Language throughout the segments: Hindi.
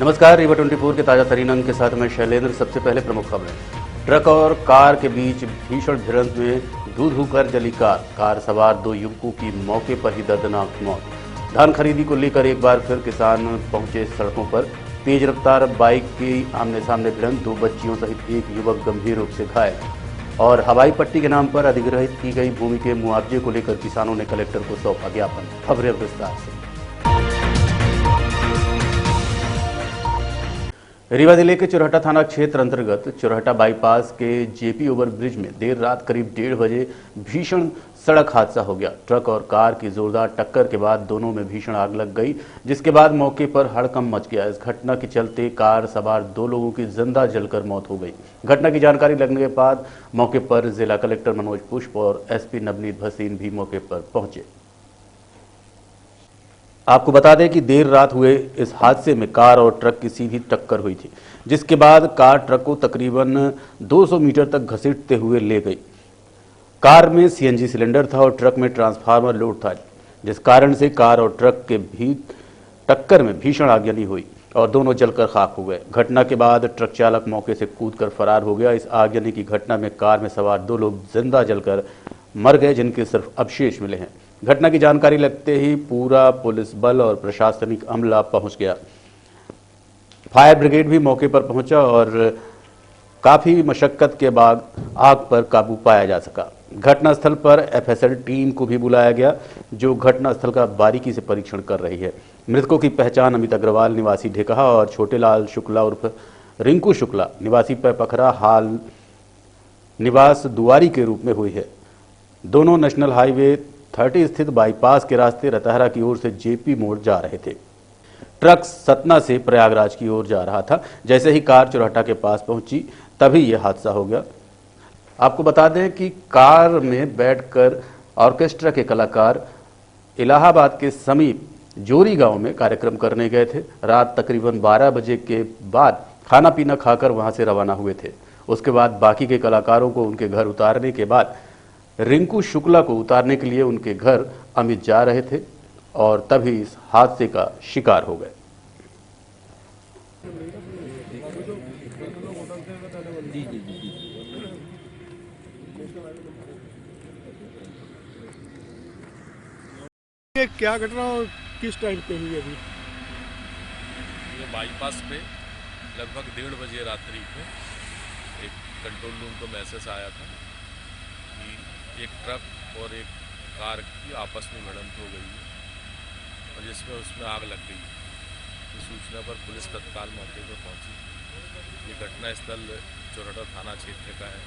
नमस्कार, रीवा 24 के ताजा तरीन अंक के साथ मैं शैलेंद्र। सबसे पहले प्रमुख खबरें। ट्रक और कार के बीच भीषण भिड़ंत में धू धू कर जली कार सवार 2 युवकों की मौके पर ही दर्दनाक मौत। धान खरीदी को लेकर एक बार फिर किसान पहुंचे सड़कों पर। तेज रफ्तार बाइक की आमने सामने भिड़ंत, 2 बच्चियों सहित एक युवक गंभीर रूप से घायल। और हवाई पट्टी के नाम पर अधिग्रहित की गई भूमि के मुआवजे को लेकर किसानों ने कलेक्टर को सौंपा ज्ञापन। खबरें विस्तार से। रीवा जिले के चुरहटा थाना क्षेत्र अंतर्गत चुरहटा बाईपास के जेपी ओवरब्रिज में देर रात करीब 1:30 बजे भीषण सड़क हादसा हो गया। ट्रक और कार की जोरदार टक्कर के बाद दोनों में भीषण आग लग गई, जिसके बाद मौके पर हड़कंप मच गया। इस घटना के चलते कार सवार 2 लोगों की जिंदा जलकर मौत हो गई। घटना की जानकारी लगने के बाद मौके पर जिला कलेक्टर मनोज पुष्प और एसपी नवनीत भसीन भी मौके पर पहुंचे। आपको बता दें कि देर रात हुए इस हादसे में कार और ट्रक की सीधी टक्कर हुई थी, जिसके बाद कार ट्रक को तकरीबन 200 मीटर तक घसीटते हुए ले गई। कार में सीएनजी सिलेंडर था और ट्रक में ट्रांसफार्मर लोड था, जिस कारण से कार और ट्रक के भी टक्कर में भीषण आगजनी हुई और दोनों जलकर खाक हो गए। घटना के बाद ट्रक चालक मौके से कूदकर फरार हो गया। इस आगजनी की घटना में कार में सवार 2 लोग जिंदा जलकर मर गए, जिनके सिर्फ अवशेष मिले हैं। घटना की जानकारी लगते ही पूरा पुलिस बल और प्रशासनिक अमला पहुंच गया। फायर ब्रिगेड भी मौके पर पहुंचा और काफी मशक्कत के बाद आग पर काबू पाया जा सका। घटनास्थल पर एफएसएल टीम को भी बुलाया गया, जो घटनास्थल का बारीकी से परीक्षण कर रही है। मृतकों की पहचान अमित अग्रवाल निवासी ढेकहा और छोटेलाल शुक्ला उर्फ रिंकू शुक्ला निवासी पखरा हाल निवास दुआरी के रूप में हुई है। दोनों नेशनल हाईवे 30 स्थित बाईपास के रास्ते रतहरा की ओर से जेपी मोड़ जा रहे थे। ट्रक सतना से प्रयागराज की ओर जा रहा था। जैसे ही कार चुरहटा के पास पहुंची, तभी यह हादसा हो गया। आपको बता दें कि कार में बैठकर ऑर्केस्ट्रा के कलाकार इलाहाबाद के समीप जोरी गांव में कार्यक्रम करने गए थे। रात तकरीबन 12 बजे के बाद खाना पीना खाकर वहां से रवाना हुए थे। उसके बाद बाकी के कलाकारों को उनके घर उतारने के बाद रिंकू शुक्ला को उतारने के लिए उनके घर अमित जा रहे थे और तभी इस हादसे का शिकार हो गए। ये क्या घटना और किस टाइम पे हुई अभी? ये बाईपास पे लगभग 1:30 बजे रात्रि को एक कंट्रोल रूम को मैसेज आया था कि एक ट्रक और एक कार की आपस में भिड़ंत हो गई है और जिसमें उसमें आग लग गई। इस सूचना पर पुलिस तत्काल मौके पर पहुंची। ये घटना स्थल चुरहटा थाना क्षेत्र का है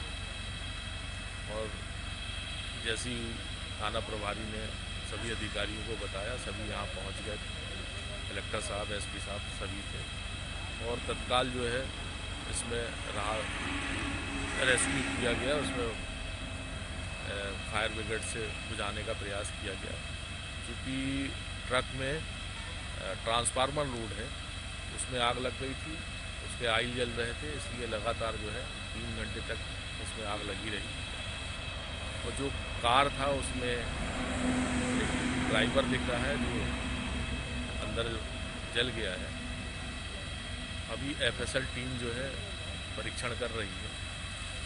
और जैसी थाना प्रभारी ने सभी अधिकारियों को बताया, सभी यहाँ पहुँच गए। कलेक्टर साहब, एसपी साहब सभी थे और तत्काल जो है इसमें रेस्क्यू किया गया। उसमें फायर ब्रिगेड से बुझाने का प्रयास किया गया। क्योंकि ट्रक में ट्रांसफार्मर लोड है, उसमें आग लग गई थी, उसके आयल जल रहे थे, इसलिए लगातार जो है 3 घंटे तक उसमें आग लगी रही। और जो कार था उसमें एक ड्राइवर दिख रहा है जो अंदर जल गया है। अभी एफएसएल टीम जो है परीक्षण कर रही है।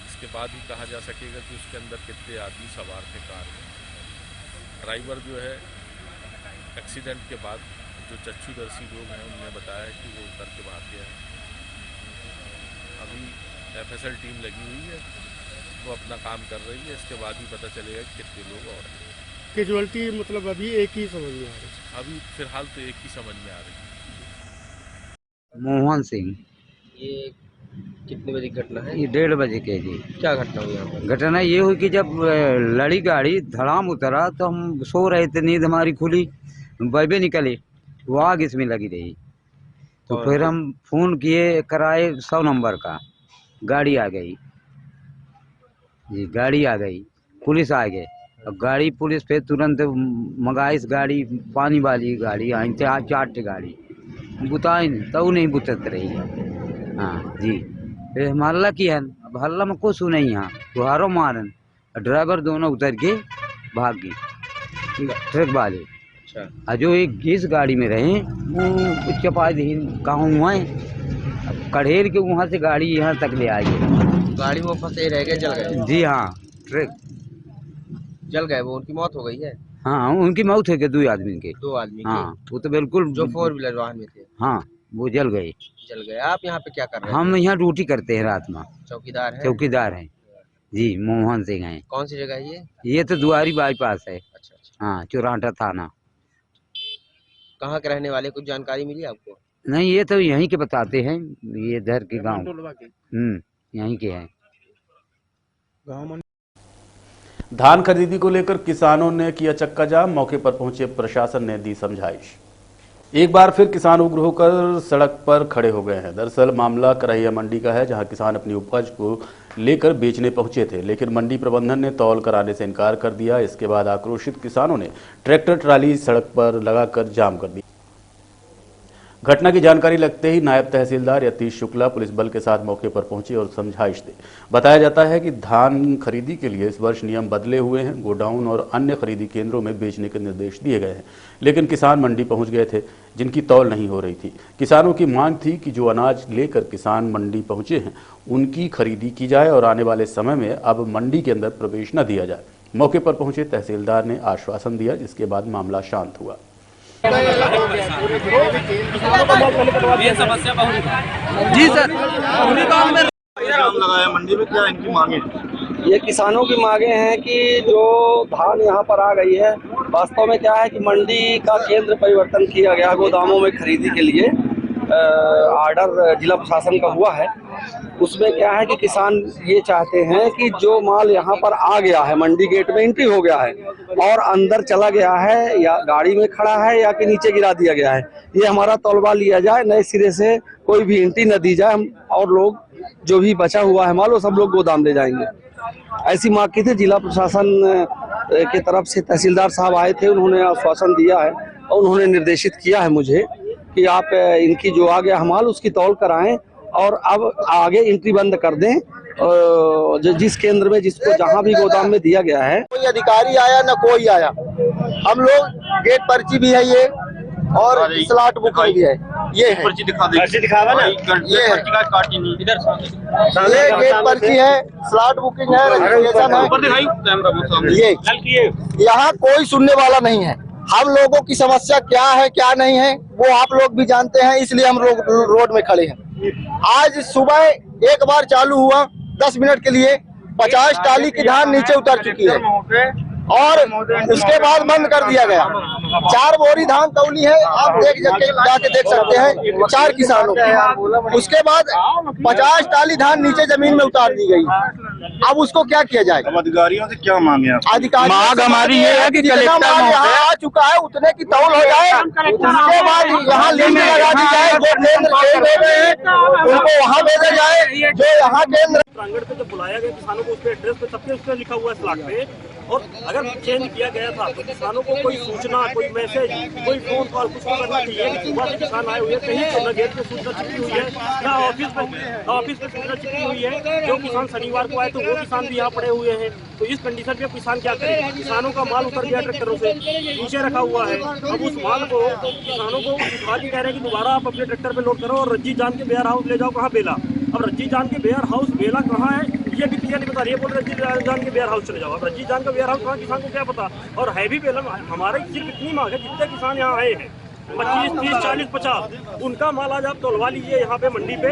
इसके बाद ही कहा जा सकेगा कि उसके अंदर कितने आदमी सवार थे कार में। ड्राइवर जो है एक्सीडेंट के बाद जो चक्षुदर्शी लोग हैं उन्होंने बताया कि वो उतर के भाग गया है। अभी एफएसएल टीम लगी हुई है, वो अपना काम कर रही है। इसके बाद ही पता चलेगा कि कितने लोग और हैं। कैजुअलिटी मतलब अभी एक ही समझ में आ रही है? अभी फिलहाल तो एक ही समझ में आ रही है। मोहन सिंह। ये कितने बजे की घटना है? ये 1:30 बजे के जी। क्या घटना हुई यहाँ पर? घटना ये हुई कि जब लड़ी गाड़ी धड़ाम उतरा तो हम सो रहे थे, नींद हमारी खुली, बबे निकले, वो आग इसमें लगी रही। तो फिर हम फोन किए, कराए 100 नंबर का, गाड़ी आ गई जी, गाड़ी आ गई, पुलिस आ गए। अब गाड़ी पुलिस फिर तुरंत मंगाइस गाड़ी, पानी वाली गाड़ी आई थे, 4 गाड़ी बुताई तो नहीं बुतत रही। हाँ जी, फिर हम हल्ला किया। अब हल्ला में कुछ नहीं, यहाँ गुहारो मारन, ड्राइवर दोनों उतर के भाग गई ट्रक वाले। अच्छा। और जो एक इस गाड़ी में रहे वो चपाधीन गाँव हुआ है, कढ़ेर के वहाँ से गाड़ी यहाँ तक ले आई है। गाड़ी वो फंसे रह गए, जल गए? जी हाँ, ट्रक जल गए वो, उनकी मौत हो गई है? हाँ, उनकी मौत है के 2 आदमी के। 2 आदमी की? हाँ, वो तो बिल्कुल जो 4 व्हीलर वाहन में थे? हाँ, वो जल गए। जल गए। आप यहाँ पे क्या कर रहे हैं? हम यहाँ ड्यूटी करते हैं रात में। चौकीदार हैं? चौकीदार हैं जी, मोहन सिंह हैं। कौन सी जगह है ये? ये तो दुआरी बाईपास है। अच्छा अच्छा। हाँ, चौराहा थाना। कहाँ के रहने वाले, कुछ जानकारी मिली आपको? नहीं, ये तो यहीं के बताते हैं, ये इधर के गांव। यहीं के हैं। धान खरीदी को लेकर किसानों ने किया चक्का जाम, मौके पर पहुंचे प्रशासन ने दी समझाइश। एक बार फिर किसान उग्र होकर सड़क पर खड़े हो गए हैं। दरअसल मामला करहिया मंडी का है, जहां किसान अपनी उपज को लेकर बेचने पहुंचे थे, लेकिन मंडी प्रबंधन ने तौल कराने से इनकार कर दिया। इसके बाद आक्रोशित किसानों ने ट्रैक्टर ट्राली सड़क पर लगाकर जाम कर दी। घटना की जानकारी लगते ही नायब तहसीलदार यतीश शुक्ला पुलिस बल के साथ मौके पर पहुंचे और समझाइश दी। बताया जाता है कि धान खरीदी के लिए इस वर्ष नियम बदले हुए हैं। गोडाउन और अन्य खरीदी केंद्रों में बेचने के निर्देश दिए गए हैं, लेकिन किसान मंडी पहुंच गए थे, जिनकी तौल नहीं हो रही थी। किसानों की मांग थी कि जो अनाज लेकर किसान मंडी पहुंचे हैं उनकी खरीदी की जाए और आने वाले समय में अब मंडी के अंदर प्रवेश न दिया जाए। मौके पर पहुंचे तहसीलदार ने आश्वासन दिया, जिसके बाद मामला शांत हुआ। ये समस्या बहुत जी सर, पूरी गांव में जाम लगाया मंडी में, क्या इनकी मांगे? ये किसानों की मांगे हैं कि जो धान यहाँ पर आ गई है, वास्तव में क्या है कि मंडी का केंद्र परिवर्तन किया गया, गोदामों में खरीदी के लिए आर्डर जिला प्रशासन का हुआ है। उसमें क्या है कि किसान ये चाहते हैं कि जो माल यहाँ पर आ गया है, मंडी गेट में एंट्री हो गया है और अंदर चला गया है या गाड़ी में खड़ा है या कि नीचे गिरा दिया गया है, ये हमारा तौलवा लिया जाए, नए सिरे से कोई भी एंट्री न दी जाए। हम और लोग जो भी बचा हुआ है माल वो सब लोग गोदाम ले जाएंगे। ऐसी मांग की थी। जिला प्रशासन की तरफ से तहसीलदार साहब आए थे, उन्होंने आश्वासन दिया है और उन्होंने निर्देशित किया है मुझे कि आप इनकी जो आ गया माल उसकी तौल कराएं और अब आगे एंट्री बंद कर दें। जिस केंद्र में जिसको जहां भी गोदाम में दिया गया है, कोई अधिकारी आया ना कोई आया। हम लोग गेट पर्ची भी है ये और स्लॉट बुकिंग भी है। ये है पर्ची दिखा दे, पर्ची दिखावा ना, ये पर्ची का काट ही नहीं। इधर ये गेट पर्ची है, स्लॉट बुकिंग है, रजिस्ट्रेशन है। ऊपर दिखाई कैमरा को सामने। ये यहाँ कोई सुनने वाला नहीं है। हम लोगों की समस्या क्या है क्या नहीं है वो आप लोग भी जानते हैं, इसलिए हम लोग रोड में खड़े हैं। आज सुबह एक बार चालू हुआ 10 मिनट के लिए, 50 टाली की धान नीचे उतर चुकी है और उसके बाद बंद कर दिया गया। 4 बोरी धान तौली है, आप जाके देख सकते हैं 4 किसानों की। उसके बाद 50 टाली धान नीचे जमीन में उतार दी गई। अब उसको क्या किया जाए? अब अधिकारियों से क्या मांगे आप? अधिकारी मांग हमारी ये है कि जितना माल यहाँ आ चुका है उतने की तौल हो जाए, उसके बाद यहाँ लिंक लगा दी जाए। जो केंद्र चेंज हो गए हैं उनको वहाँ भेजा जाए। जो यहाँ केंद्र प्रांगण पे जब बुलाया गया किसानों को, उसके एड्रेस पे सबके उसमें लिखा हुआ है स्लॉट पे, और अगर चेंज किया गया था तो किसानों को कोई सूचना, कोई मैसेज, कोई फोन कॉल कुछ तो करना चाहिए कि सुबह से किसान आए हुए हैं, कहीं तो न गेट पे सूचना छिपी हुई है ना ऑफिस पे सूचना छिपी हुई है। जो किसान शनिवार को आए तो वो किसान भी यहाँ पड़े हुए हैं। तो इस कंडीशन पे किसान क्या करे? किसानों का माल उतर गया ट्रैक्टरों से, नीचे रखा हुआ है। अब उस माल को किसानों को उठा के कह रहे हैं कि दोबारा आप अपने ट्रैक्टर पे लोड करो और रज्जी जान के वेयर हाउस ले जाओ। कहाँ बेला? अब रज्जी जान के वेयर हाउस बेला कहाँ है ये भी क्लियर नहीं बता रही है। बोल रज्जी जान के वेयर हाउस चले जाओ। अब रज्जी जान का वेयर हाउस कहाँ, किसान को क्या पता? और है भी बेलम हमारे सिर्फ इतनी मांग है, जितने किसान यहाँ आए हैं 25, 30, 40, 50 उनका माल आज आप तोलवा लीजिए यहाँ पे मंडी पे,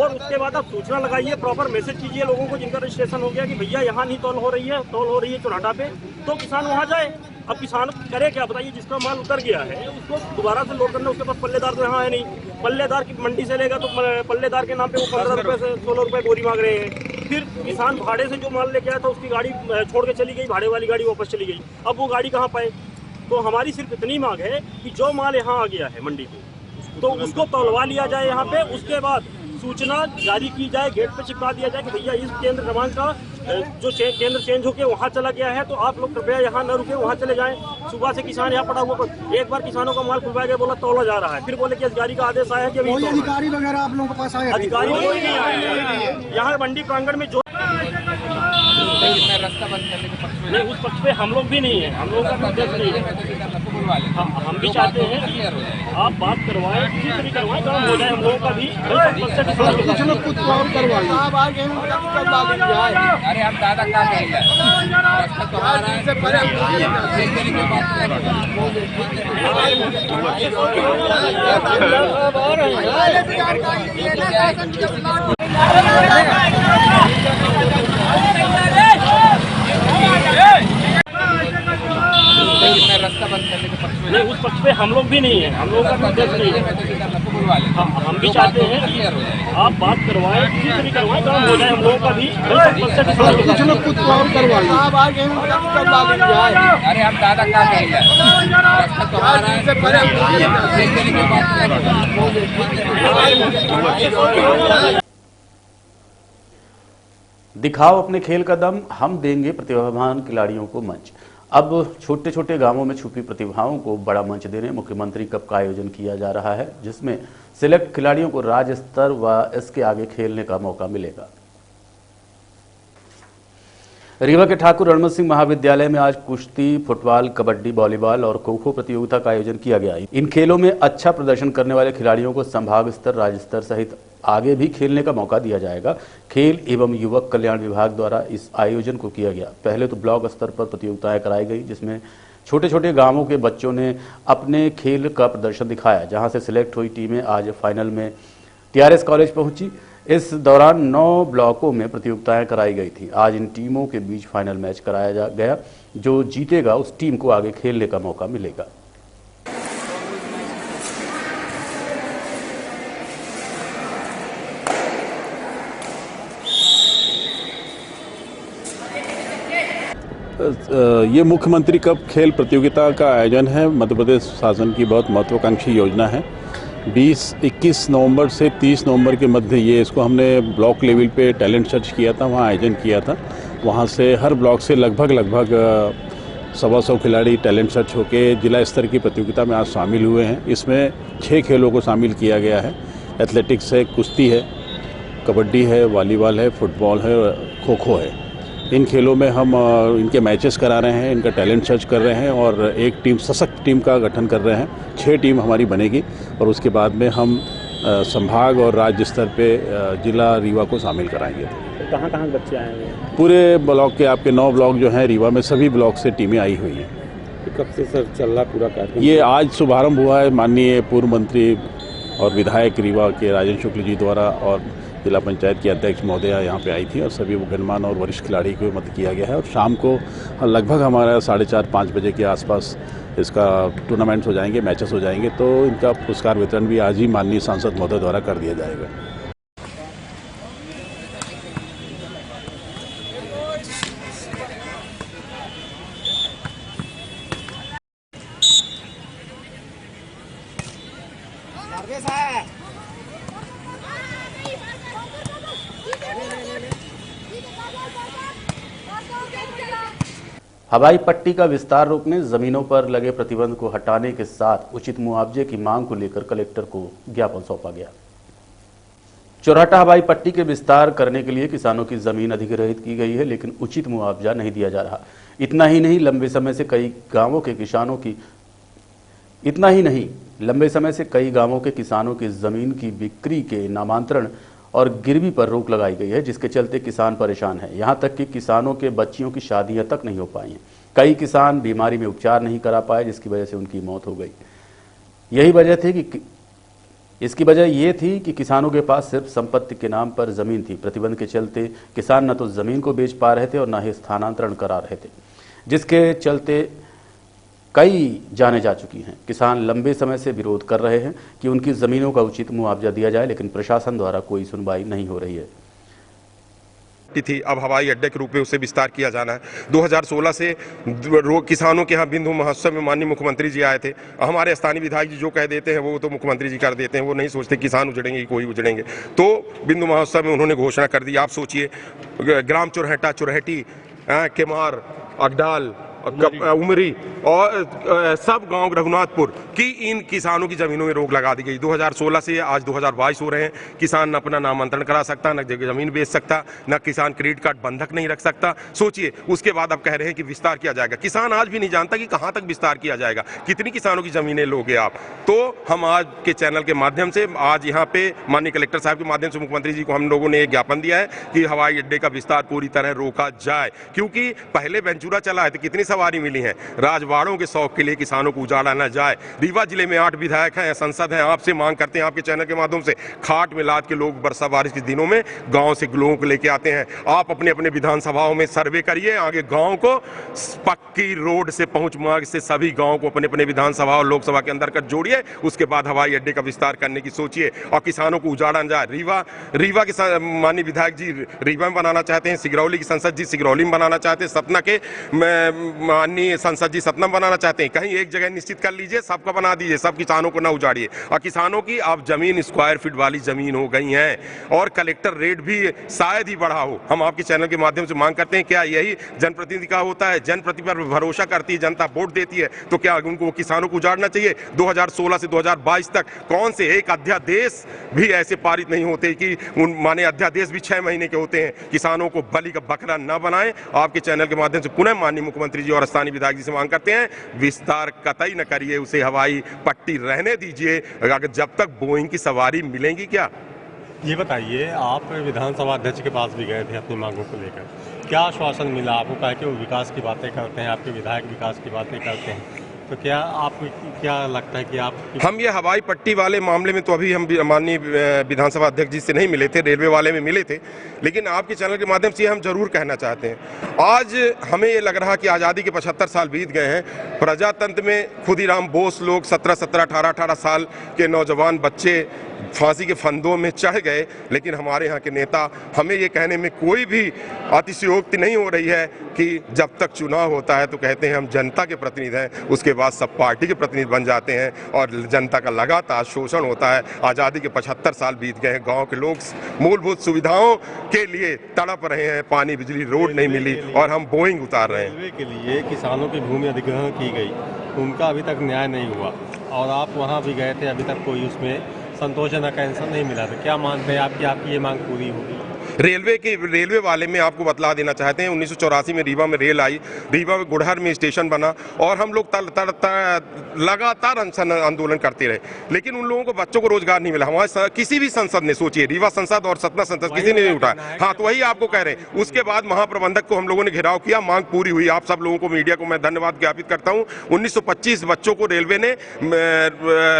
और उसके बाद आप सूचना लगाइए, प्रॉपर मैसेज कीजिए लोगों को जिनका रजिस्ट्रेशन हो गया कि भैया यहाँ नहीं तौल हो रही है, तौल हो रही है चौराहा पे, तो किसान वहाँ जाए। अब किसान करे क्या बताइए? जिसका माल उतर गया है उसको दोबारा से लोड करना, उसके पास पल्लेदार तो यहाँ है नहीं। पल्लेदार की मंडी से लेगा तो पल्लेदार के नाम पे वो 15 रुपये से 16 रुपये बोरी मांग रहे हैं। फिर किसान भाड़े से जो माल लेके आया था उसकी गाड़ी छोड़ के चली गई, भाड़े वाली गाड़ी वापस चली गई। अब वो गाड़ी कहाँ पाए? तो हमारी सिर्फ इतनी मांग है कि जो माल यहाँ आ गया है मंडी पे तो उसको तौलवा लिया जाए यहाँ पे। उसके बाद सूचना जारी की जाए, गेट पे चिपका दिया जाए कि भैया इस केंद्र क्रमांक का जो केंद्र चेंज होकर वहाँ चला गया है, तो आप लोग कृपया यहाँ न रुके, वहाँ चले जाएं। सुबह से किसान यहाँ पड़ा हुआ, एक बार किसानों का माल खुलवाया गया, बोला तौला जा रहा है, फिर बोले कि अधिकारी का आदेश आया कि अभी अधिकारी वगैरह आप लोगों के पास आए? अधिकारी कोई नहीं आए। यहाँ मंडी प्रांगण में जो रास्ता बंद करने के नहीं, उस पक्ष पे हम लोग भी नहीं है, हम लोगों का भी उद्देश्य नहीं है। हम भी चाहते हैं कि आप बात करवाएं, किसी से भी करवाएं, काम हो जाए हम लोगों का भी। कुछ लोग कुछ और करवाइए। अरे हम दादा क्या कहेंगे, रास्ता बंद करने के पक्ष में नहीं, उस पक्ष पे हम लोग भी नहीं है, हम लोगों का भी उद्देश्य नहीं है। हम भी चाहते हैं कि आप बात करवाएं, किसी से भी करवाएं, काम हो जाए हम लोगों का भी। कुछ लोग कुछ और करवाइए। अरे हम दादा क्या कहेंगे, रास्ता तो हमारा है। दिखाओ अपने खेल का दम, हम देंगे प्रतिभावान खिलाड़ियों को मंच। अब छोटे छोटे गांवों में छुपी प्रतिभाओं को बड़ा मंच देने मुख्यमंत्री कप का आयोजन किया जा रहा है, जिसमें सिलेक्ट खिलाड़ियों को राज्य स्तर व इसके आगे खेलने का मौका मिलेगा। रीवा के ठाकुर रणमत सिंह महाविद्यालय में आज कुश्ती, फुटबॉल, कबड्डी, वॉलीबॉल और खो खो प्रतियोगिता का आयोजन किया गया। इन खेलों में अच्छा प्रदर्शन करने वाले खिलाड़ियों को संभाग स्तर, राज्य स्तर सहित आगे भी खेलने का मौका दिया जाएगा। खेल एवं युवक कल्याण विभाग द्वारा इस आयोजन को किया गया। पहले तो ब्लॉक स्तर पर प्रतियोगिताएं कराई गई, जिसमें छोटे छोटे गांवों के बच्चों ने अपने खेल का प्रदर्शन दिखाया, जहां से सिलेक्ट हुई टीमें आज फाइनल में टीआरएस कॉलेज पहुंची। इस दौरान 9 ब्लॉकों में प्रतियोगिताएं कराई गई थी। आज इन टीमों के बीच फाइनल मैच कराया गया। जो जीतेगा उस टीम को आगे खेलने का मौका मिलेगा। ये मुख्यमंत्री कप खेल प्रतियोगिता का आयोजन है। मध्य प्रदेश शासन की बहुत महत्वाकांक्षी योजना है। 21 नवंबर से 30 नवंबर के मध्य ये इसको हमने ब्लॉक लेवल पे टैलेंट सर्च किया था, वहाँ आयोजन किया था। वहाँ से हर ब्लॉक से लगभग 125 खिलाड़ी टैलेंट सर्च होके जिला स्तर की प्रतियोगिता में आज शामिल हुए हैं। इसमें 6 खेलों को शामिल किया गया है। एथलेटिक्स है, कुश्ती है, कबड्डी है, वॉलीबॉल है, फुटबॉल है, खो खो है। इन खेलों में हम इनके मैचेस करा रहे हैं, इनका टैलेंट सर्च कर रहे हैं और एक टीम, सशक्त टीम का गठन कर रहे हैं। 6 टीम हमारी बनेगी और उसके बाद में हम संभाग और राज्य स्तर पे जिला रीवा को शामिल कराएंगे। तो कहाँ कहाँ बच्चे आए हैं? पूरे ब्लॉक के आपके 9 ब्लॉक जो हैं रीवा में, सभी ब्लॉक से टीमें आई हुई हैं। तो कब से सर चल रहा पूरा कार्यक्रम? ये आज शुभारंभ हुआ है। माननीय पूर्व मंत्री और विधायक रीवा के राजेंद्र शुक्ल जी द्वारा और जिला पंचायत की अध्यक्ष महोदया यहाँ पे आई थी और सभी गणमान्य और वरिष्ठ खिलाड़ी को मत किया गया है। और शाम को लगभग हमारा 4:30-5 बजे के आसपास इसका टूर्नामेंट्स हो जाएंगे, मैचेस हो जाएंगे। तो इनका पुरस्कार वितरण भी आज ही माननीय सांसद महोदय द्वारा कर दिया जाएगा। हवाई पट्टी का विस्तार रोकने, जमीनों पर लगे प्रतिबंध को हटाने के साथ उचित मुआवजे की मांग को लेकर कलेक्टर को ज्ञापन सौंपा गया। चौराटा हवाई पट्टी के विस्तार करने के लिए किसानों की जमीन अधिग्रहित की गई है, लेकिन उचित मुआवजा नहीं दिया जा रहा। इतना ही नहीं, लंबे समय से कई गांवों के किसानों की जमीन की बिक्री के नामांतरण और गिरवी पर रोक लगाई गई है, जिसके चलते किसान परेशान हैं। यहां तक कि किसानों के बच्चियों की शादियां तक नहीं हो पाई हैं। कई किसान बीमारी में उपचार नहीं करा पाए, जिसकी वजह से उनकी मौत हो गई। इसकी वजह ये थी कि किसानों के पास सिर्फ संपत्ति के नाम पर जमीन थी। प्रतिबंध के चलते किसान न तो जमीन को बेच पा रहे थे और न ही स्थानांतरण करा रहे थे, जिसके चलते कई जाने जा चुकी हैं। किसान लंबे समय से विरोध कर रहे हैं कि उनकी जमीनों का उचित मुआवजा दिया जाए, लेकिन प्रशासन द्वारा कोई सुनवाई नहीं हो रही है। थी, अब हवाई अड्डे के रूप में उसे विस्तार किया जाना है। 2016 से किसानों के यहाँ बिंदु महोत्सव में माननीय मुख्यमंत्री जी आए थे। हमारे स्थानीय विधायक जी जो कह देते हैं वो तो मुख्यमंत्री जी कर देते हैं, वो नहीं सोचते किसान उजड़ेंगे कोई उजड़ेंगे। तो बिंदु महोत्सव में उन्होंने घोषणा कर दी। आप सोचिए, ग्राम चुरहटा, चुरहटी, केमार, अगडाल उमरी और सब गांव रघुनाथपुर की इन किसानों की जमीनों में रोक लगा दी गई। 2016 से आज 2022 हो रहे हैं, किसान न अपना नामांतरण करा सकता, न जमीन बेच सकता, न किसान क्रेडिट कार्ड बंधक नहीं रख सकता। सोचिए, उसके बाद अब कह रहे हैं कि विस्तार किया जाएगा। किसान आज भी नहीं जानता कि कहां तक विस्तार किया जाएगा, कितनी किसानों की जमीनें लोगे आप। तो हम आज के चैनल के माध्यम से आज यहाँ पे माननीय कलेक्टर साहब के माध्यम से मुख्यमंत्री जी को हम लोगों ने एक ज्ञापन दिया है कि हवाई अड्डे का विस्तार पूरी तरह रोका जाए, क्योंकि पहले वेंचुरा चला है तो कितनी सवारी मिली है। राजवाड़ों के शौक के लिए किसानों को उजाड़ा न जाए। रीवा जिले में 8 विधायक हैं, संसद हैं, आपसे मांग करते हैं आपके चैनल के माध्यम से, खाट में लाद के लोग बरसा बारिश के दिनों में गांव से लोगों को लेके आते हैं। आप अपने अपने विधानसभाओं में सर्वे करिए, आगे गांव को पक्की रोड से पहुंच मार्ग से सभी गांव को अपने अपने विधानसभा और लोकसभा के अंदर कर जोड़िए। उसके बाद हवाई अड्डे का विस्तार करने की सोचिए और किसानों को उजाड़ा न जाए। रीवा के माननीय विधायक जी रीवा में बनाना चाहते हैं, सिगरौली की संसद जी सिगरौली में बनाना चाहते हैं, सतना के माननीय संसद जी सतना में बनाना चाहते हैं। कहीं एक जगह निश्चित कर लीजिए, सबका बना दीजिए, सब किसानों को ना उजाड़िए। और किसानों की अब जमीन स्क्वायर फीट वाली जमीन हो गई है और कलेक्टर रेट भी शायद ही बढ़ा हो। हम आपके चैनल के माध्यम से मांग करते हैं, क्या यही जनप्रतिनिधि का होता है? जनप्रतिनिधि पर भरोसा करती है जनता, वोट देती है, तो क्या उनको किसानों को उजाड़ना चाहिए? 2016 से 2022 तक कौन से एक अध्यादेश भी ऐसे पारित नहीं होते कि माने अध्यादेश भी 6 महीने के होते हैं। किसानों को बलि का बकरा न बनाएं। आपके चैनल के माध्यम से पुनः माननीय मुख्यमंत्री जी और स्थानीय विधायक जी से मांग करते हैं, विस्तार कतई न करिए, उसे हवाई पट्टी रहने दीजिए। अगर जब तक बोइंग की सवारी मिलेंगी क्या? ये बताइए, आप विधानसभा अध्यक्ष के पास भी गए थे अपनी मांगों को लेकर, क्या आश्वासन मिला आपको? कहा कि वो विकास की बातें करते हैं, आपके विधायक विकास की बातें करते हैं, तो क्या आपको क्या लगता है कि आप हम ये हवाई पट्टी वाले मामले में तो अभी हम माननीय विधानसभा अध्यक्ष जी से नहीं मिले थे, रेलवे वाले में मिले थे, लेकिन आपके चैनल के माध्यम से हम जरूर कहना चाहते हैं। आज हमें ये लग रहा कि आज़ादी के 75 साल बीत गए हैं। प्रजातंत्र में खुदीराम बोस लोग 17-17, 18-18 साल के नौजवान बच्चे फांसी के फंदों में चढ़ गए, लेकिन हमारे यहाँ के नेता, हमें ये कहने में कोई भी अतिशयोक्ति नहीं हो रही है कि जब तक चुनाव होता है तो कहते हैं हम जनता के प्रतिनिधि हैं, उसके बाद सब पार्टी के प्रतिनिधि बन जाते हैं और जनता का लगातार शोषण होता है। आज़ादी के 75 साल बीत गए हैं, गांव के लोग मूलभूत सुविधाओं के लिए तड़प रहे हैं, पानी बिजली रोड नहीं मिली और हम बोइंग उतार रहे हैं। रेलवे के लिए किसानों की भूमि अधिग्रहण की गई, उनका अभी तक न्याय नहीं हुआ और आप वहाँ भी गए थे, अभी तक कोई उसमें संतोषजनक आंसर नहीं मिला। तो क्या मानते हैं आपकी ये मांग पूरी होगी? रेलवे वाले में आपको बतला देना चाहते हैं, 1984 में रीवा में रेल आई, रीवा में गुड़हर में स्टेशन बना और हम लोग लगातार आंदोलन करते रहे, लेकिन उन लोगों को बच्चों को रोजगार नहीं मिला। हमारे किसी भी संसद ने, सोचिए रीवा संसद और सतना संसद, किसी ने नहीं उठाया। हाँ, तो वही आपको कह रहे हैं। उसके बाद महाप्रबंधक को हम लोगों ने घेराव किया, मांग पूरी हुई। आप सब लोगों को, मीडिया को मैं धन्यवाद ज्ञापित करता हूँ। 1925 बच्चों को रेलवे ने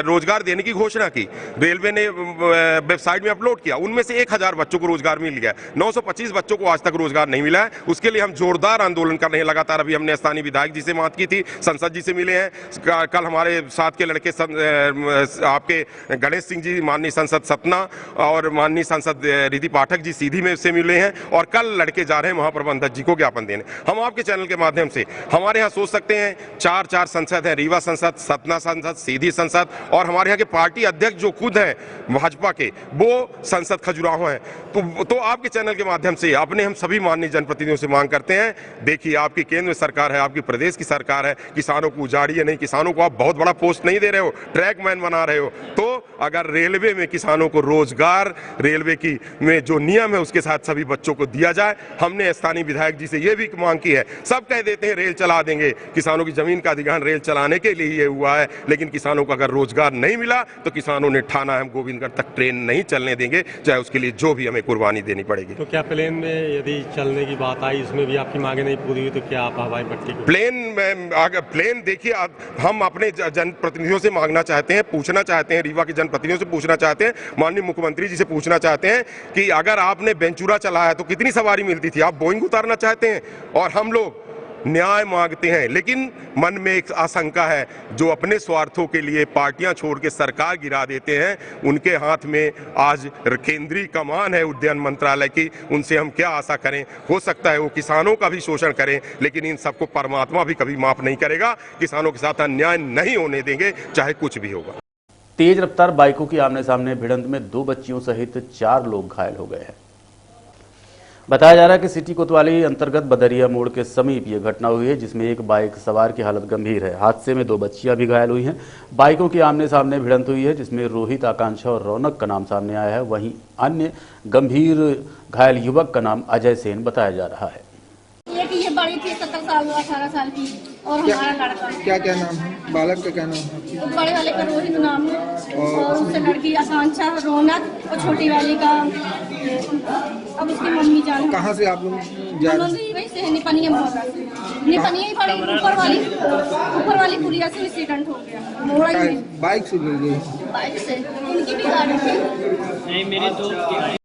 रोजगार देने की घोषणा की, रेलवे ने वेबसाइट में अपलोड किया, उनमें से 1000 बच्चों को रोजगार मिल गया। 925 बच्चों को आज तक रोजगार नहीं मिला है। उसके लिए हम जोरदार आंदोलन कर रहे हैं लगातार। अभी हमने स्थानीय विधायक जी से बात की थी, संसद जी से मिले हैं, कल हमारे साथ के लड़के आपके गणेश सिंह जी माननीय संसद सतना और माननीय संसद रिधि पाठक जी सीधी में से मिले हैं और कल लड़के जा रहे हैं महाप्रबंधक जी को ज्ञापन देने। हम आपके चैनल के माध्यम से, हमारे यहाँ सोच सकते हैं 4 संसद है, रीवा संसद, सतना संसद, सीधी संसद और हमारे यहाँ के पार्टी अध्यक्ष जो खुद हैं भाजपा के, वो संसद खजुराहो हैं। तो आपके चैनल के माध्यम से अपने हम सभी माननीय जनप्रतिनिधियों से मांग करते हैं, देखिए आपकी केंद्र सरकार है, आपकी प्रदेश की सरकार है, किसानों को उजाड़िए नहीं। किसानों को आप बहुत बड़ा पोस्ट नहीं दे रहे हो, ट्रैक मैन बना रहे हो। तो अगर रेलवे में किसानों को रोजगार, रेलवे की में जो नियम है उसके साथ सभी बच्चों को दिया जाए। हमने स्थानीय विधायक जी से ये भी मांग की है। सब कह देते हैं रेल चला देंगे, किसानों की जमीन का अधिग्रहण रेल चलाने के लिए ये हुआ है, लेकिन किसानों को अगर रोजगार नहीं मिला तो किसानों ने ठाना है हम गोविंदगढ़ तक ट्रेन नहीं चलने देंगे, चाहे उसके लिए जो भी हमें कुर्बानी देनी पड़ेगी। तो क्या प्लेन में यदि चलने की बात आई, उसमें भी आपकी मांगे नहीं पूरी हुई, तो क्या आप हवाई पट्टी को प्लेन देखिए, हम अपने जनप्रतिनिधियों से मांगना चाहते हैं, पूछना चाहते हैं, रीवा के जनप्रतिनिधियों से पूछना चाहते हैं, माननीय मुख्यमंत्री जी से पूछना चाहते हैं कि अगर आपने वेंचुरा चलाया तो कितनी सवारी मिलती थी? आप बोइंग उतारना चाहते हैं और हम लोग न्याय मांगते हैं, लेकिन मन में एक आशंका है, जो अपने स्वार्थों के लिए पार्टियां छोड़ के सरकार गिरा देते हैं, उनके हाथ में आज केंद्रीय कमान है उद्यान मंत्रालय की, उनसे हम क्या आशा करें? हो सकता है वो किसानों का भी शोषण करें, लेकिन इन सबको परमात्मा भी कभी माफ नहीं करेगा। किसानों के साथ अन्याय नहीं होने देंगे, चाहे कुछ भी होगा। तेज रफ्तार बाइकों की आमने सामने भिड़ंत में 2 बच्चियों सहित 4 लोग घायल हो गए हैं। बताया जा रहा है कि सिटी कोतवाली अंतर्गत बदरिया मोड़ के समीप ये घटना हुई है, जिसमें एक बाइक सवार की हालत गंभीर है। हादसे में 2 बच्चियां भी घायल हुई हैं। बाइकों की आमने सामने भिड़ंत हुई है, जिसमें रोहित, आकांक्षा और रौनक का नाम सामने आया है। वहीं अन्य गंभीर घायल युवक का नाम अजय सेन बताया जा रहा है। ये बड़ी थी 17 साल 18 साल की, और हमारा लड़का। क्या क्या नाम है बालक का? क्या नाम है? तो बड़े वाले का रोहित नाम है, और उससे लड़की आकांक्षा, रौनक, और छोटी वाली का अब उसकी मम्मी जान। कहाँ से आप लोग वही से निपनिया मोहल्ला से। निपनिया ही पड़ी, ऊपर वाली पुलिया से एक्सीडेंट हो गया। मोड़ा ही नहीं। बाइक से गिर गई? बाइक से, उनकी भी गाड़ी थी। नहीं, मेरी दोस्त की गाड़ी।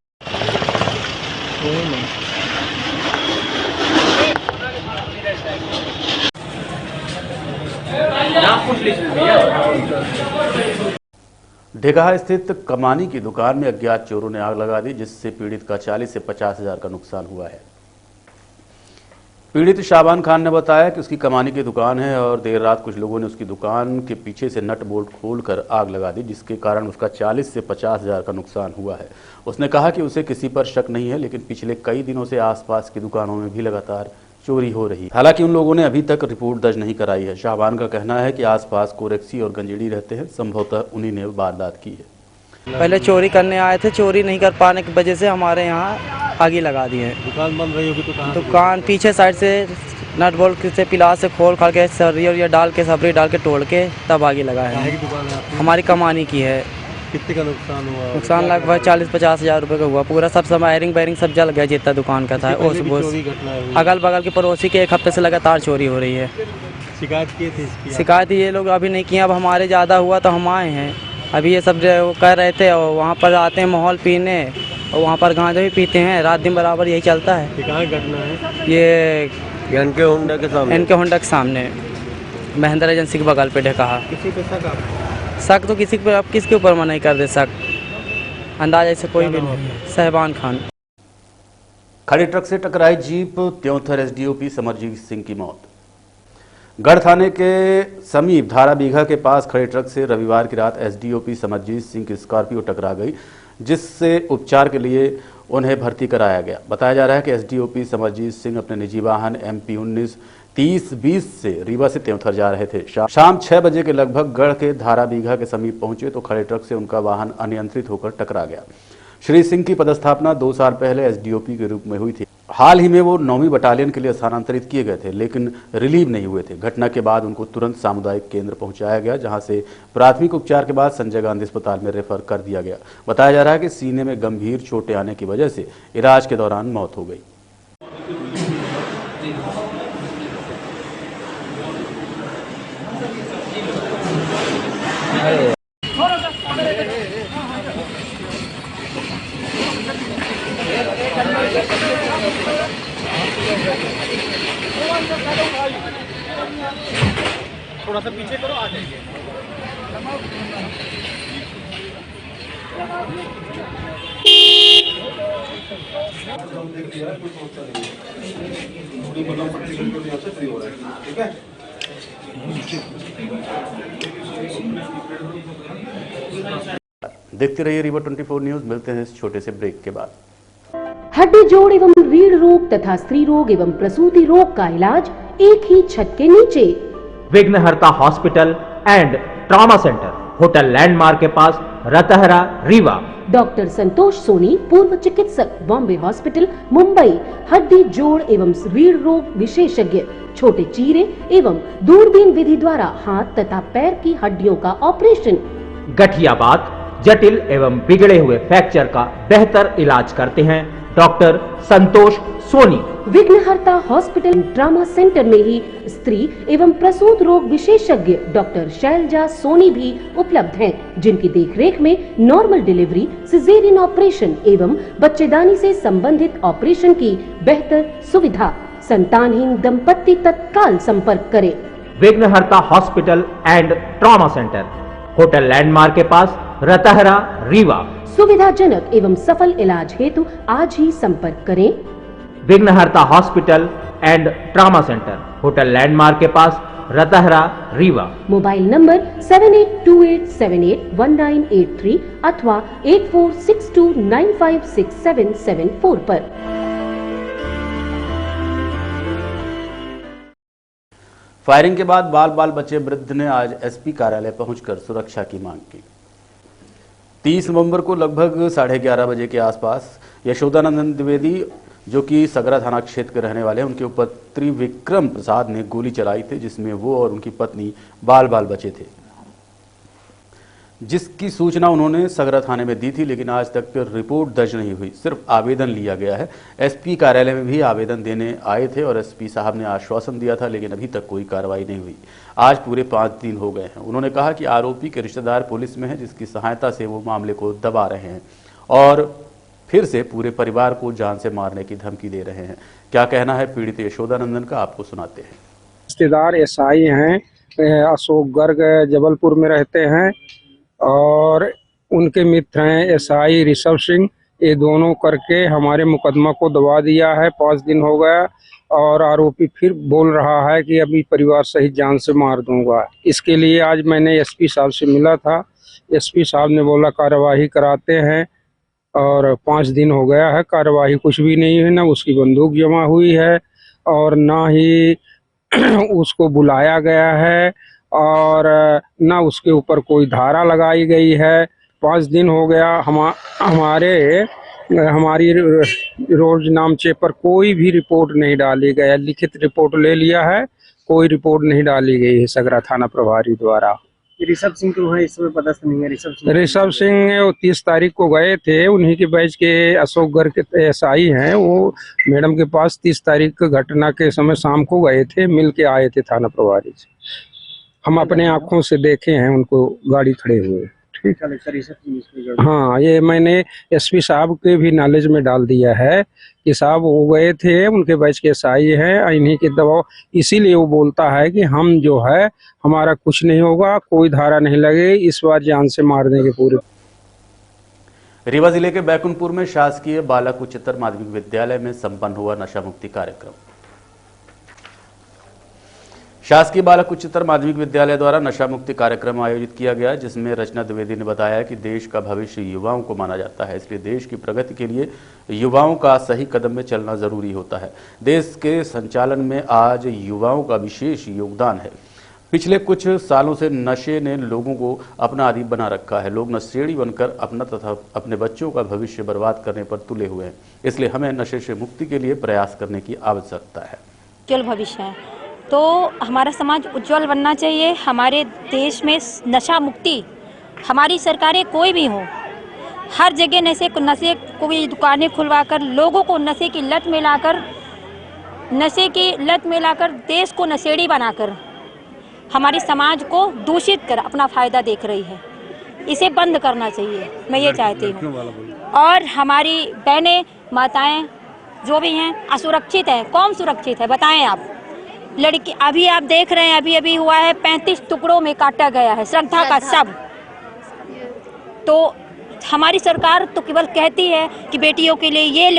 ढेगाहा स्थित कमानी की दुकान में अज्ञात चोरों ने आग लगा दी, जिससे पीड़ित का 40 से 50 हजार का नुकसान हुआ है। पीड़ित शाबान खान ने बताया कि उसकी कमानी की दुकान है और देर रात कुछ लोगों ने उसकी दुकान के पीछे से नट बोल्ट खोलकर आग लगा दी, जिसके कारण उसका 40 से 50 हजार का नुकसान हुआ है। उसने कहा कि उसे किसी पर शक नहीं है, लेकिन पिछले कई दिनों से आसपास की दुकानों में भी लगातार चोरी हो रही है। हालांकि उन लोगों ने अभी तक रिपोर्ट दर्ज नहीं कराई है। शाहबान का कहना है कि आसपास कोरेक्सी और गंजेड़ी रहते हैं, संभवतः उन्हीं ने वारदात की है। पहले चोरी करने आए थे, चोरी नहीं कर पाने की वजह से हमारे यहाँ आगे लगा दिए हैं। दुकान बंद रही होगी? दुकान पीछे साइड से नट बोल्ट से पिलास से खोल खाल के सरिया डाल के सबरी डाल के तोड़ के तब आगे लगाए हैं। दुकान है हमारी कमानी की है। कितने का नुकसान हुआ? नुकसान लगभग 40-50 हजार रुपये का हुआ। पूरा सब वायरिंग बैरिंग सब जल गया जितना दुकान का था। अगल बगल के पड़ोसी के 1 हफ्ते से लगातार चोरी हो रही है। शिकायत की थी इसकी? शिकायत ये लोग अभी नहीं किया। अब हमारे ज़्यादा हुआ तो हम आए हैं। अभी ये सब कर रहे थे, और वहाँ पर आते हैं माहौल पीने, और वहाँ पर गांजा भी पीते हैं। रात दिन बराबर यही चलता है। कहाँ घटना है? ये एनके होंडा के सामने। एनके होंडा के सामने महेंद्र एजेंसी के बगल पे ढेगाहा। किसी पे शक तो किसी पे, अब किसके ऊपर मना नहीं कर दे शक, अंदाजा से कोई भी नहीं। शाहबान खान। खड़ी ट्रक से टकराई जीप, त्योंथर एसडीओपी समरजीत सिंह की मौत। गढ़ थाने के समीप धारा बीघा के पास खड़ी ट्रक से रविवार की रात एसडीओपी समरजीत सिंह की स्कॉर्पियो टकरा गई, जिससे उपचार के लिए उन्हें भर्ती कराया गया। बताया जा रहा है कि एसडीओपी समरजीत सिंह अपने निजी वाहन MP 1930-20 से रीवा से त्योंथर जा रहे थे। शाम 6 बजे के लगभग गढ़ के धारा बीघा के समीप पहुंचे तो खड़े ट्रक से उनका वाहन अनियंत्रित होकर टकरा गया। श्री सिंह की पदस्थापना 2 साल पहले एसडीओपी के रूप में हुई थी। हाल ही में वो 9वीं बटालियन के लिए स्थानांतरित किए गए थे, लेकिन रिलीव नहीं हुए थे। घटना के बाद उनको तुरंत सामुदायिक केंद्र पहुंचाया गया, जहां से प्राथमिक उपचार के बाद संजय गांधी अस्पताल में रेफर कर दिया गया। बताया जा रहा है कि सीने में गंभीर चोटें आने की वजह से इलाज के दौरान मौत हो गई। थोड़ा सा पीछे करो, आ जाइए। देखते रहिए रीवा 24 न्यूज। मिलते हैं इस छोटे से ब्रेक के बाद। हड्डी जोड़ एवं रीढ़ रोग तथा स्त्री रोग एवं प्रसूति रोग का इलाज एक ही छत के नीचे। विघ्नहर्ता hospital and trauma centre, hotel landmark के पास, रतहरा, रीवा। डॉक्टर संतोष सोनी, पूर्व चिकित्सक, बॉम्बे हॉस्पिटल, मुंबई। हड्डी जोड़ एवं रीढ़ रोग विशेषज्ञ, छोटे चीरे एवं दूरबीन विधि द्वारा हाथ तथा पैर की हड्डियों का ऑपरेशन। गठियाबात, जटिल एवं बिगड़े हुए फ्रैक्चर का बेहतर इलाज करते हैं डॉक्टर संतोष सोनी। विघ्नहर्ता हॉस्पिटल ट्रॉमा सेंटर में ही स्त्री एवं प्रसूत रोग विशेषज्ञ डॉक्टर शैलजा सोनी भी उपलब्ध हैं, जिनकी देखरेख में नॉर्मल डिलीवरी, सिजेरियन ऑपरेशन एवं बच्चेदानी से संबंधित ऑपरेशन की बेहतर सुविधा। संतानहीन दंपत्ति तत्काल संपर्क करें। विघ्नहर्ता hospital and trauma centre, hotel landmark के पास, रतहरा, रीवा। सुविधाजनक एवं सफल इलाज हेतु आज ही संपर्क करें। विघ्नहर्ता hospital and trauma centre, hotel landmark के पास, रतहरा, रीवा। मोबाइल नंबर 7828781983 अथवा 8462956774 पर। फायरिंग के बाद बाल बाल बचे वृद्ध ने आज एसपी कार्यालय पहुंचकर सुरक्षा की मांग की। 30 नवंबर को लगभग 11:30 बजे के आसपास यशोदानंदन द्विवेदी, जो कि सगरा थाना क्षेत्र के रहने वाले हैं, उनके ऊपर त्रिविक्रम प्रसाद ने गोली चलाई थी, जिसमें वो और उनकी पत्नी बाल बाल बचे थे, जिसकी सूचना उन्होंने सगरा थाने में दी थी, लेकिन आज तक रिपोर्ट दर्ज नहीं हुई, सिर्फ आवेदन लिया गया है। एसपी कार्यालय में भी आवेदन देने आए थे और एसपी साहब ने आश्वासन दिया था, लेकिन अभी तक कोई कार्रवाई नहीं हुई। आज पूरे 5 दिन हो गए हैं। उन्होंने कहा कि आरोपी के रिश्तेदार पुलिस में हैं, जिसकी सहायता से वो मामले को दबा रहे हैं और फिर से पूरे परिवार को जान से मारने की धमकी दे रहे हैं। क्या कहना है पीड़ित यशोदानंदन का, आपको सुनाते हैं। रिश्तेदार एसआई हैं, अशोक गर्ग जबलपुर में रहते हैं और उनके मित्र हैं एसआई ऋषभ सिंह। ये दोनों करके हमारे मुकदमा को दबा दिया है। 5 दिन हो गया और आरोपी फिर बोल रहा है कि अभी परिवार सहित जान से मार दूंगा। इसके लिए आज मैंने एसपी साहब से मिला था। एसपी साहब ने बोला कार्यवाही कराते हैं और 5 दिन हो गया है, कार्यवाही कुछ भी नहीं है। ना उसकी बंदूक जमा हुई है और ना ही उसको बुलाया गया है और ना उसके ऊपर कोई धारा लगाई गई है। 5 दिन हो गया। हमारी रोज नामचे पर कोई भी रिपोर्ट नहीं डाली गई है। लिखित रिपोर्ट ले लिया है, कोई रिपोर्ट नहीं डाली गई है सगरा थाना प्रभारी द्वारा। ऋषभ सिंह तो है, इसमें पता नहीं है। ऋषभ सिंह वो 30 तारीख को गए थे, उन्हीं के बैच के अशोक गर्ग के एसआई हैं। वो मैडम के पास 30 तारीख घटना के समय शाम को गए थे, मिल के आए थे थाना प्रभारी से। हम अपने आंखों से देखे हैं उनको गाड़ी खड़े हुए। ठीक है, हाँ, ये मैंने एसपी साहब के भी नॉलेज में डाल दिया है कि साहब वो गए थे, उनके बैच के एसआई हैं, इन्हीं के दबाव, इसीलिए वो बोलता है कि हम जो है हमारा कुछ नहीं होगा, कोई धारा नहीं लगे, इस बार जान से मार देंगे पूरे। रीवा जिले के बैकुंठपुर में शासकीय बालक उच्चतर माध्यमिक विद्यालय में संपन्न हुआ नशा मुक्ति कार्यक्रम। शासकीय बालक उच्चतर माध्यमिक विद्यालय द्वारा नशा मुक्ति कार्यक्रम आयोजित किया गया, जिसमें रचना द्विवेदी ने बताया कि देश का भविष्य युवाओं को माना जाता है, इसलिए देश की प्रगति के लिए युवाओं का सही कदम में चलना जरूरी होता है। देश के संचालन में आज युवाओं का विशेष योगदान है। पिछले कुछ सालों से नशे ने लोगों को अपना आदी बना रखा है। लोग नशेड़ी बनकर अपना तथा अपने बच्चों का भविष्य बर्बाद करने पर तुले हुए हैं, इसलिए हमें नशे से मुक्ति के लिए प्रयास करने की आवश्यकता है। उज्जवल भविष्य है तो हमारा समाज उज्जवल बनना चाहिए। हमारे देश में नशा मुक्ति, हमारी सरकारें कोई भी हो, हर जगह नशे को भी दुकानें खुलवाकर लोगों को नशे की लत में लाकर देश को नशेड़ी बनाकर हमारे समाज को दूषित कर अपना फायदा देख रही है। इसे बंद करना चाहिए, मैं ये चाहती हूँ। और हमारी बहनें माताएं जो भी हैं असुरक्षित हैं। कौन सुरक्षित है बताएं आप? लड़की अभी आप देख रहे हैं, अभी हुआ है 35 टुकड़ों में काटा गया है श्रद्धा का सब। तो हमारी सरकार तो केवल कहती है कि बेटियों के लिए ये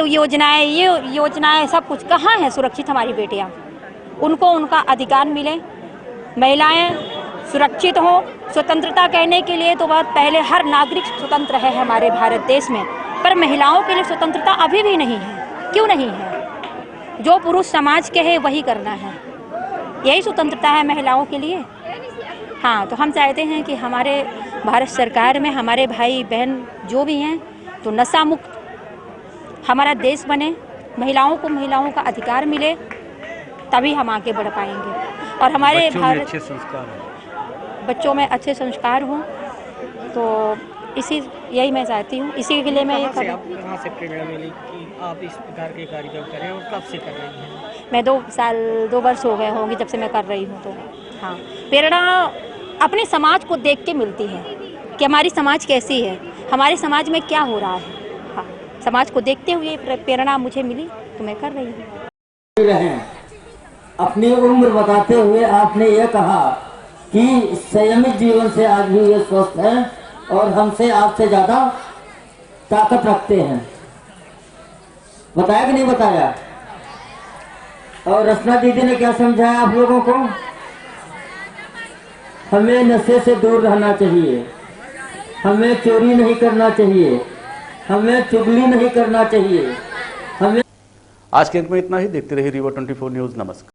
योजनाएं सब कुछ। कहाँ है सुरक्षित हमारी बेटियां? उनको उनका अधिकार मिले, महिलाएं सुरक्षित हों। स्वतंत्रता कहने के लिए तो बहुत पहले हर नागरिक स्वतंत्र है हमारे भारत देश में, पर महिलाओं के लिए स्वतंत्रता अभी भी नहीं है। क्यों नहीं है? जो पुरुष समाज के है वही करना है, यही स्वतंत्रता है महिलाओं के लिए। हाँ, तो हम चाहते हैं कि हमारे भारत सरकार में हमारे भाई बहन जो भी हैं तो नशा मुक्त हमारा देश बने, महिलाओं का अधिकार मिले, तभी हम आगे बढ़ पाएंगे। और हमारे भारत बच्चों में अच्छे संस्कार हों, तो यही मैं चाहती हूँ। इसी के लिए मैं ये कर रही हूँ। कहाँ से प्रेरणा मिली कि आप इस प्रकार के कार्यक्रम करें और कब से कर रही हैं? मैं 2 वर्ष हो गए होंगे जब से मैं कर रही हूँ। तो हाँ, प्रेरणा अपने समाज को देख के मिलती है कि हमारी समाज कैसी है, हमारे समाज में क्या हो रहा है। हाँ, समाज को देखते हुए प्रेरणा मुझे मिली तो मैं कर रही हूँ। अपनी उम्र बताते हुए आपने ये कहा कि संयमित जीवन से आज भी ये स्वस्थ हैं और हमसे आपसे ज्यादा ताकत रखते हैं। बताया कि नहीं बताया? और रचना दीदी ने क्या समझाया आप लोगों को? हमें नशे से दूर रहना चाहिए, हमें चोरी नहीं करना चाहिए, हमें चुगली नहीं करना चाहिए, हमें। आज के अंक में इतना ही। देखते रहिए रीवा 24 न्यूज। नमस्कार।